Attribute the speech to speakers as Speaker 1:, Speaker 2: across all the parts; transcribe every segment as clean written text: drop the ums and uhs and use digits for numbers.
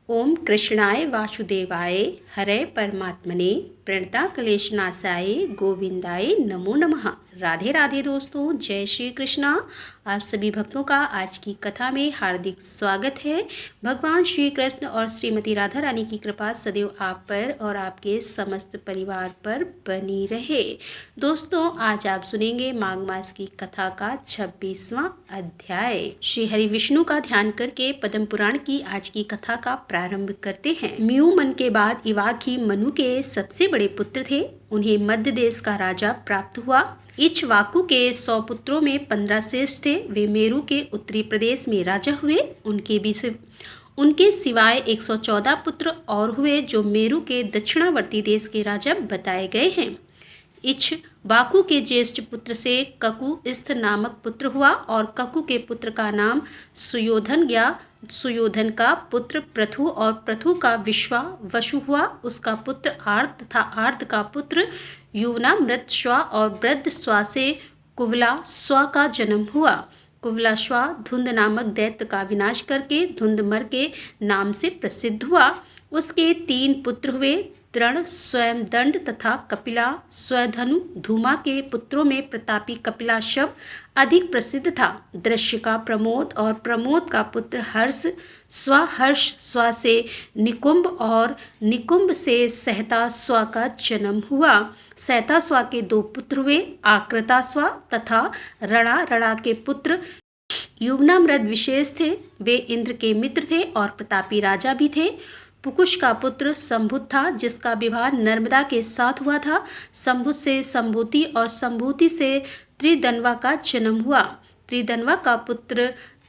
Speaker 1: ओम कृष्णाय वासुदेवाय हरे परमात्मने प्रणता क्लेशनाशाय गोविंदाय नमो नमः। राधे राधे दोस्तों, जय श्री कृष्णा। आप सभी भक्तों का आज की कथा में हार्दिक स्वागत है। भगवान श्री कृष्ण और श्रीमती राधा रानी की कृपा सदैव आप पर और आपके समस्त परिवार पर बनी रहे। दोस्तों, आज आप सुनेंगे माघ मास की कथा का 26वां अध्याय। श्री हरि विष्णु का ध्यान करके पद्म पुराण की आज की कथा का प्रारंभ करते हैं। म्यू मन के बाद इवाकी मनु के सबसे बड़े पुत्र थे। उन्हें मध्य देश का राजा प्राप्त हुआ। इक्ष्वाकु के 100 पुत्रों में 15 श्रेष्ठ थे। वे मेरु के उत्तरी प्रदेश में राजा हुए। उनके सिवाय 114 पुत्र और हुए जो मेरु के दक्षिणावर्ती देश के राजा बताए गए हैं। इक्ष्वाकु के ज्येष्ठ पुत्र से ककु स्थ नामक पुत्र हुआ और ककु के पुत्र का नाम सुयोधन गया। सुयोधन का पुत्र पृथु और पृथु का वशु हुआ। उसका पुत्र आर्त तथा आर्त का पुत्र युवना मृत स्वा और वृद्ध स्वा से कुवला स्वा का जन्म हुआ। कुवला स्वा धुंध नामक दैत्य का विनाश करके धुंधमर के नाम से प्रसिद्ध हुआ। उसके 3 पुत्र हुए, तृण स्वयं दंड तथा कपिला स्वधनु। धूमा के पुत्रों में प्रतापी कपिला शब्द अधिक प्रसिद्ध था। दृश्य का प्रमोद और प्रमोद का पुत्र हर्ष स्वा से निकुंभ और निकुंभ से सहता स्वा का जन्म हुआ। सहता स्वा के 2 पुत्र हुए, आकृता स्वा तथा रणा के पुत्र युवनामृद विशेष थे। वे इंद्र के मित्र थे और प्रतापी राजा भी थे। पुकुश का पुत्र संभुत था, जिसका विवाह नर्मदा के साथ हुआ था। संभुत से संभूति और संभूति से त्रिदनवा का जन्म हुआ। त्रिदनवा का पुत्र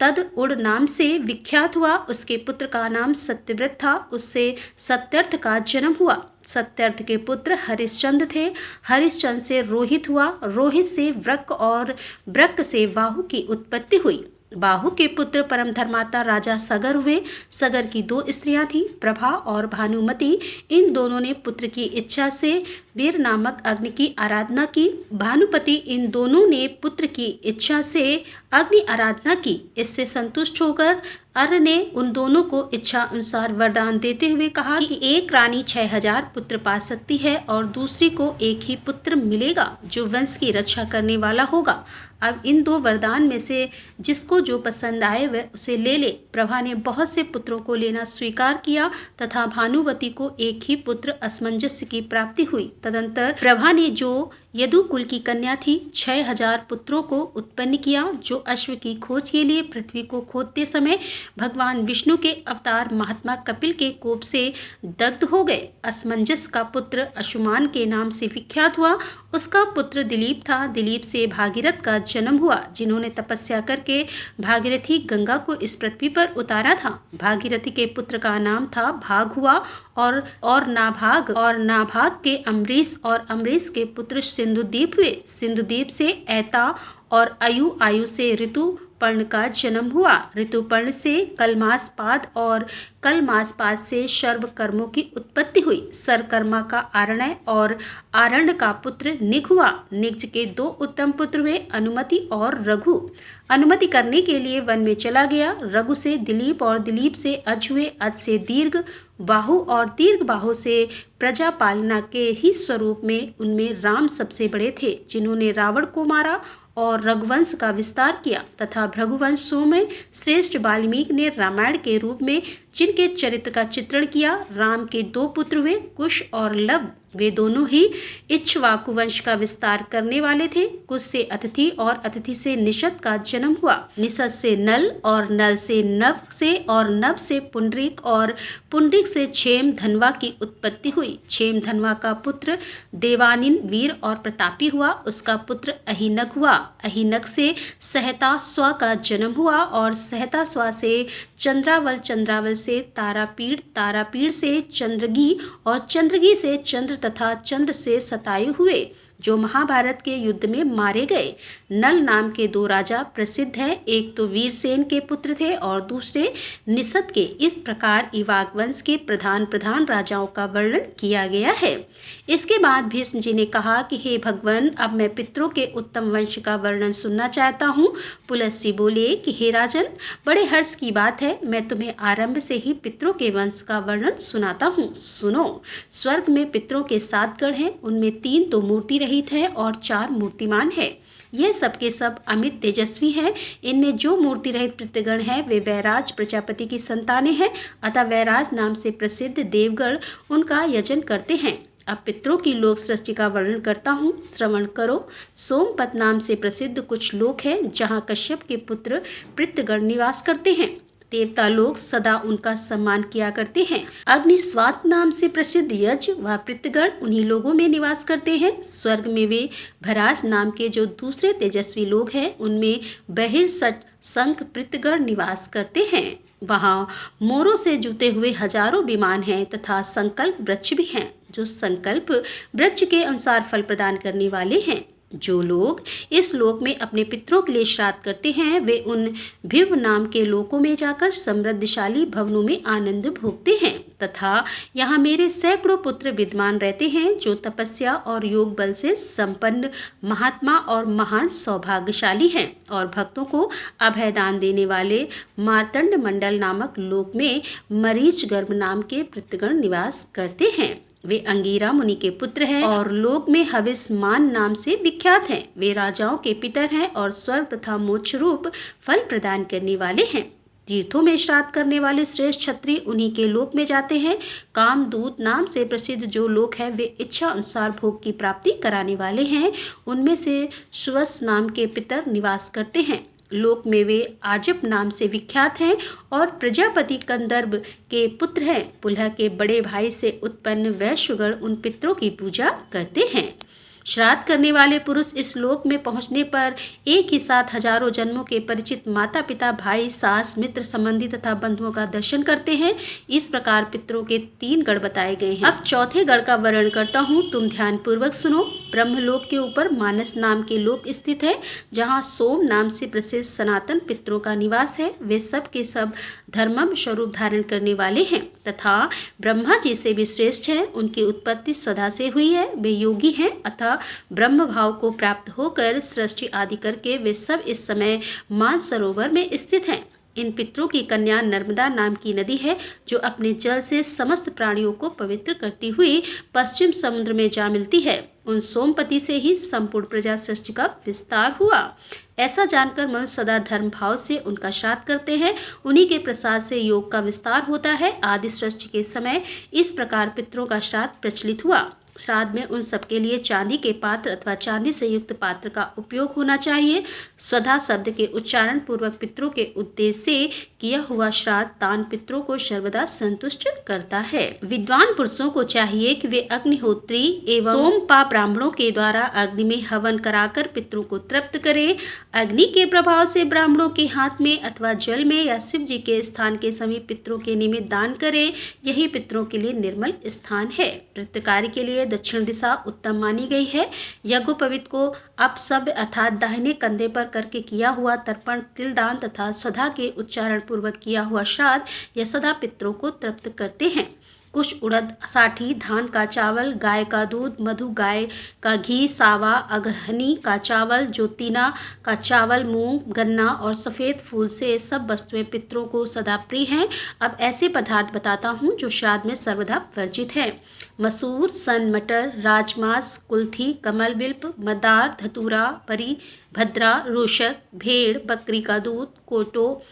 Speaker 1: तद उड़ नाम से विख्यात हुआ। उसके पुत्र का नाम सत्यव्रत था। उससे सत्यर्थ का जन्म हुआ। सत्यर्थ के पुत्र हरिश्चंद्र थे। हरिश्चंद्र से रोहित हुआ। रोहित से वृक और वृक से बाहु की उत्पत्ति हुई। बाहु के पुत्र परम धर्माता राजा सगर हुए। सगर की 2 स्त्रियां थीं, प्रभा और भानुमति। इन दोनों ने पुत्र की इच्छा से वीर नामक अग्नि की आराधना की। भानुपति इन दोनों ने पुत्र की इच्छा से अग्नि आराधना की। इससे संतुष्ट होकर अर्य ने उन दोनों को इच्छा अनुसार वरदान देते हुए कहा कि एक रानी 6000 पुत्र पा सकती है और दूसरी को एक ही पुत्र मिलेगा जो वंश की रक्षा करने वाला होगा। अब इन 2 वरदान में से जिसको जो पसंद आए वह उसे ले ले। प्रभा ने बहुत से पुत्रों को लेना स्वीकार किया तथा भानुवती को एक ही पुत्र असमंजस्य की प्राप्ति हुई। तदंतर प्रभा ने जो यदुकुल की कन्या थी 6000 पुत्रों को उत्पन्न किया, जो अश्व की खोज के लिए पृथ्वी को खोदते समय भगवान विष्णु के अवतार महात्मा कपिल के कोप से दग्ध हो गए। असमंजस का पुत्र अशुमान के नाम से विख्यात हुआ। उसका पुत्र दिलीप था। दिलीप से भागीरथ का जन्म हुआ, जिन्होंने तपस्या करके भागीरथी गंगा को इस पृथ्वी पर उतारा था। भागीरथी के पुत्र का नाम था भाग हुआ और नाभाग के अम्बरीश और अम्बरीश के पुत्र सिंधुदीप हुए। सिंधुदीप से ऐता और आयु से ऋतुपर्ण का जन्म हुआ। ऋतुपर्ण से कलमासपाद और कलमासपाद से सर्वकर्मों की उत्पत्ति हुई। सरकर्मा का आरण्य और आरण्य का पुत्र निग हुआ। निज के 2 उत्तम पुत्र हुए, अनुमति और रघु। अनुमति करने के लिए वन में चला गया। रघु से दिलीप और दिलीप से अज हुए। अज से दीर्घ बाहु और दीर्घ बाहु से प्रजा पालना के ही स्वरूप में उनमें राम सबसे बड़े थे, जिन्होंने रावण को मारा और रघुवंश का विस्तार किया तथा भृगुवंशों में श्रेष्ठ वाल्मीकि ने रामायण के रूप में जिनके चरित्र का चित्रण किया। राम के 2 पुत्र हुए, कुश और लव। वे दोनों ही इक्ष्वाकु वंश का विस्तार करने वाले थे। कुश से अतिथि और अतिथि से निषद का जन्म हुआ। निषद से नल और नल से नभ से और नभ से पुंडरीक और पुंडरीक से क्षेम धनवा की उत्पत्ति हुई। क्षेम धनवा का पुत्र देवानिन वीर और प्रतापी हुआ। उसका पुत्र अहिनग हुआ। अहिनग से सहता स्वा का जन्म हुआ और सहता स्वा से चंद्रावल से तारापीड़ से चंद्रगी और चंद्रगी से चंद्र तथा चंद्र से सतायु हुए। जो महाभारत के युद्ध में मारे गए नल नाम के 2 राजा प्रसिद्ध हैं। एक तो वीरसेन के पुत्र थे और दूसरे निषद के। इस प्रकार इवाक वंश के प्रधान राजाओं का वर्णन किया गया है। इसके बाद भीष्म जी ने कहा कि हे भगवान, अब मैं पितरों के उत्तम वंश का वर्णन सुनना चाहता हूँ। पुलस्त्य बोले कि हे राजन, बड़े हर्ष की बात है, मैं तुम्हें आरंभ से ही पितरों के वंश का वर्णन सुनाता हूँ। सुनो। स्वर्ग में पितरों के 7 गण हैं, उनमें 3 तो मूर्ति रहित है और 4 मूर्तिमान है। ये सब के सब अमित तेजस्वी हैं। इनमें जो मूर्ति रहित पितृगण हैं वे वैराज प्रजापति की संतानें हैं, अतः वैराज नाम से प्रसिद्ध देवगण उनका यजन करते हैं। अब पितरों की लोक सृष्टि का वर्णन करता हूँ, श्रवण करो। सोमपत नाम से प्रसिद्ध कुछ लोक हैं जहाँ कश्यप के पुत्र पितृगण निवास करते हैं। देवता लोग सदा उनका सम्मान किया करते हैं। अग्निस्वात नाम से प्रसिद्ध यज व पितृगण उन्हीं लोगों में निवास करते हैं। स्वर्ग में वे भराज नाम के जो दूसरे तेजस्वी लोग हैं, उनमें बहिर्सट संख पितृगण निवास करते हैं। वहाँ मोरों से जुते हुए हजारों विमान हैं तथा संकल्प वृक्ष भी हैं, जो संकल्प वृक्ष के अनुसार फल प्रदान करने वाले हैं। जो लोग इस लोक में अपने पितरों के लिए श्राद्ध करते हैं, वे उन भिव नाम के लोकों में जाकर समृद्धशाली भवनों में आनंद भोगते हैं तथा यहाँ मेरे सैकड़ों पुत्र विद्यमान रहते हैं, जो तपस्या और योग बल से संपन्न महात्मा और महान सौभाग्यशाली हैं और भक्तों को अभयदान देने वाले मार्तंड मंडल नामक लोक में मरीच गर्भ नाम के पितृगण निवास करते हैं। वे अंगीरा मुनि के पुत्र हैं और लोक में हविष्मान नाम से विख्यात हैं। वे राजाओं के पितर हैं और स्वर्ग तथा मोक्ष रूप फल प्रदान करने वाले हैं। तीर्थों में श्राद्ध करने वाले श्रेष्ठ क्षत्रिय उन्हीं के लोक में जाते हैं। कामदूत नाम से प्रसिद्ध जो लोक है, वे इच्छा अनुसार भोग की प्राप्ति कराने वाले हैं। उनमें से सुवस नाम के पितर निवास करते हैं। लोक में वे आजप नाम से विख्यात हैं और प्रजापति कंदर्प के पुत्र हैं। पुलह के बड़े भाई से उत्पन्न वैश्यगण उन पितरों की पूजा करते हैं। श्राद्ध करने वाले पुरुष इस लोक में पहुंचने पर एक ही साथ हजारों जन्मों के परिचित माता पिता, भाई, सास, मित्र, संबंधी तथा बंधुओं का दर्शन करते हैं। इस प्रकार पितरों के 3 गण बताए गए हैं। अब चौथे गण का वर्णन करता हूँ, तुम ध्यान पूर्वक सुनो। ब्रह्मलोक के ऊपर मानस नाम के लोक स्थित है, जहाँ सोम नाम से प्रसिद्ध सनातन पितरों का निवास है। वे सब के सब धर्मम स्वरूप धारण करने वाले हैं तथा ब्रह्मा जी से भी श्रेष्ठ हैं। उनकी उत्पत्ति स्वधा से हुई है। वे योगी हैं अतः ब्रह्म भाव को प्राप्त होकर सृष्टि आदि करके वे सब इस समय मानसरोवर में स्थित हैं। इन पितरों की कन्या नर्मदा नाम की नदी है, जो अपने जल से समस्त प्राणियों को पवित्र करती हुई पश्चिम समुद्र में जा मिलती है। उन सोमपति से ही संपूर्ण प्रजा सृष्टि का विस्तार हुआ। ऐसा जानकर मनुष्य सदा धर्म भाव से उनका श्राद्ध करते हैं। उन्हीं के प्रसाद से योग का विस्तार होता है। आदि सृष्टि के समय इस प्रकार पितरों का श्राद्ध प्रचलित हुआ। श्राद्ध में उन सबके लिए चांदी के पात्र अथवा चांदी से युक्त पात्र का उपयोग होना चाहिए। स्वधा शब्द के उच्चारण पूर्वक पितरों के उद्देश्य से किया हुआ श्राद्ध दान पितरों को सर्वदा संतुष्ट करता है। विद्वान पुरुषों को चाहिए कि वे अग्निहोत्री एवं सोमपा ब्राह्मणों के द्वारा अग्नि में हवन कराकर पितरों को तृप्त करें। अग्नि के प्रभाव से ब्राह्मणों के हाथ में अथवा जल में या शिव जी के स्थान के समीप पितरों के निमित्त दान करें। यही पितरों के लिए निर्मल स्थान है। पितृ कार्य के लिए दक्षिण दिशा उत्तम मानी गई है। यज्ञोपवीत को अपसव्य अर्थात दाहिने कंधे पर करके किया हुआ तर्पण, तिलदान तथा स्वधा के उच्चारण पूर्वक किया हुआ श्राद्ध यह सदा पितरों को तृप्त करते हैं। कुछ उड़द, साठी, धान का चावल, गाय का दूध, मधु, गाय का घी, सावा, अगहनी का चावल, ज्योतिना का चावल, मूंग, गन्ना और सफ़ेद फूल से सब वस्तुएं पितरों को सदा प्रिय हैं। अब ऐसे पदार्थ बताता हूँ जो श्राद्ध में सर्वदा वर्जित हैं। मसूर, सन, मटर, राजमास, कुल्थी, कमल बिल्व, मदार, धतूरा, परी, भद्रा, रोशक, भेड़, बकरी का दूध, कोटो,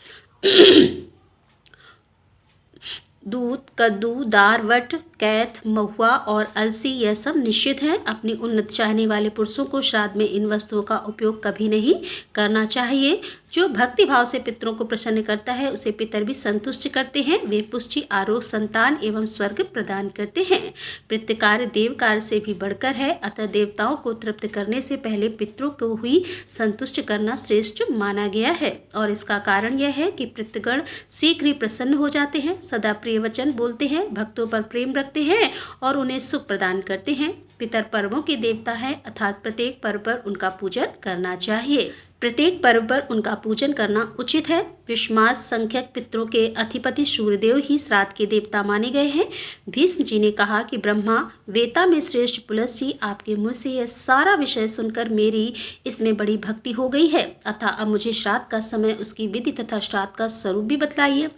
Speaker 1: दूध, कद्दू, दार, वट, कैथ, महुआ और अलसी यह सब निश्चित हैं। अपनी उन्नति चाहने वाले पुरुषों को श्राद्ध में इन वस्तुओं का उपयोग कभी नहीं करना चाहिए। जो भक्ति भाव से पितरों को प्रसन्न करता है उसे पितर भी संतुष्ट करते हैं। वे पुष्टि, आरोग्य, संतान एवं स्वर्ग प्रदान करते हैं। पितृ कार्य देव कार्य से भी बढ़कर है, अतः देवताओं को तृप्त करने से पहले पितरों को ही संतुष्ट करना श्रेष्ठ माना गया है। और इसका कारण यह है कि पितृगण शीघ्र ही प्रसन्न हो जाते हैं, सदा प्रिय वचन बोलते हैं, भक्तों पर प्रेम रखते हैं और उन्हें सुख प्रदान करते हैं। पितर पर्वों के देवता हैं, अर्थात प्रत्येक पर्व पर उनका पूजन करना चाहिए। प्रत्येक पर्व पर उनका पूजन करना उचित है। विश्वास संख्यक पितरों के अधिपति सूर्यदेव ही श्राद्ध के देवता माने गए हैं। भीष्म जी ने कहा कि ब्रह्मा वेता में श्रेष्ठ पुलस्त जी, आपके मुँह से यह सारा विषय सुनकर मेरी इसमें बड़ी भक्ति हो गई है, अतः अब मुझे श्राद्ध का समय, उसकी विधि तथा श्राद्ध का स्वरूप भी बतलाइए।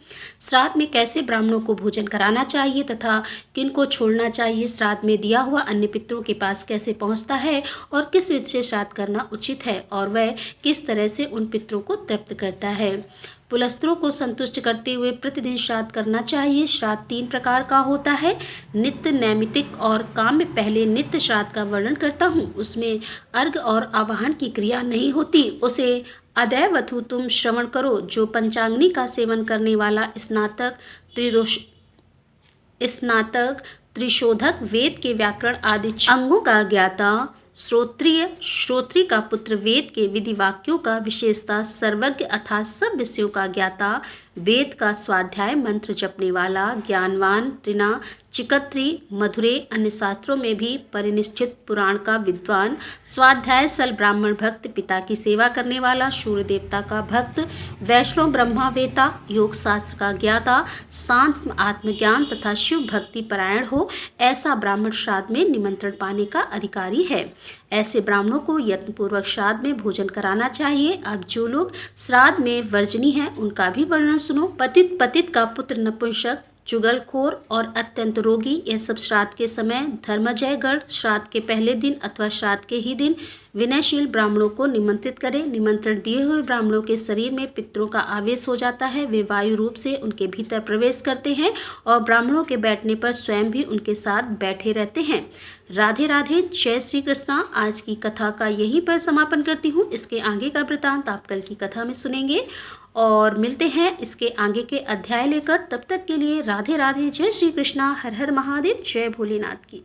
Speaker 1: श्राद्ध में कैसे ब्राह्मणों को भोजन कराना चाहिए तथा किनको छोड़ना चाहिए, श्राद्ध में दिया हुआ अन्य पितरों के पास कैसे पहुँचता है और किस विधि से श्राद्ध करना उचित है और वह किस तरह से उन पितरों को तृप्त करता है। पुलस्त्रों को संतुष्ट करते हुए प्रतिदिन श्राद्ध करना चाहिए। श्राद्ध 3 प्रकार का होता है, नित्य, नैमित्तिक और काम्य। पहले नित्य श्राद्ध का वर्णन करता हूँ। उसमें अर्घ और आवाहन की क्रिया नहीं होती, उसे अदैवथु तुम श्रवण करो। जो पंचाग्नि का सेवन करने वाला स्नातक, त्रिशोधक, वेद के व्याकरण आदि अंगों का ज्ञाता, श्रोत्री का पुत्र, वेद के विधि वाक्यों का विशेषता सर्वज्ञ अर्थात सब विषयों का ज्ञाता, वेद का स्वाध्याय मंत्र जपने वाला, ज्ञानवान, त्रिना, चिकत्री, मधुरे, अन्य शास्त्रों में भी परिनिष्ठित, पुराण का विद्वान, स्वाध्याय सल ब्राह्मण भक्त, पिता की सेवा करने वाला, सूर्य देवता का भक्त, वैष्णव ब्रह्मावेता, योग शास्त्र का ज्ञाता, शांत, आत्मज्ञान तथा शिव भक्ति परायण हो, ऐसा ब्राह्मण श्राद्ध में निमंत्रण पाने का अधिकारी है। ऐसे ब्राह्मणों को यत्नपूर्वक श्राद्ध में भोजन कराना चाहिए। अब जो लोग श्राद्ध में वर्जनी हैं उनका भी वर्णन सुनो। पतित का पुत्र, नपुंसक, चुगलखोर और अत्यंत रोगी, यह सब श्राद्ध के समय धर्मजयगढ़ श्राद्ध के पहले दिन अथवा श्राद्ध के ही दिन विनयशील ब्राह्मणों को निमंत्रित करें। निमंत्रण दिए हुए ब्राह्मणों के शरीर में पितरों का आवेश हो जाता है, वे वायु रूप से उनके भीतर प्रवेश करते हैं और ब्राह्मणों के बैठने पर स्वयं भी उनके साथ बैठे रहते हैं। राधे राधे, जय श्री कृष्णा। आज की कथा का यहीं पर समापन करती हूँ। इसके आगे का वृतांत आप कल की कथा में सुनेंगे और मिलते हैं इसके आगे के अध्याय लेकर। तब तक के लिए राधे राधे, जय श्री कृष्णा, हर हर महादेव, जय भोलेनाथ की।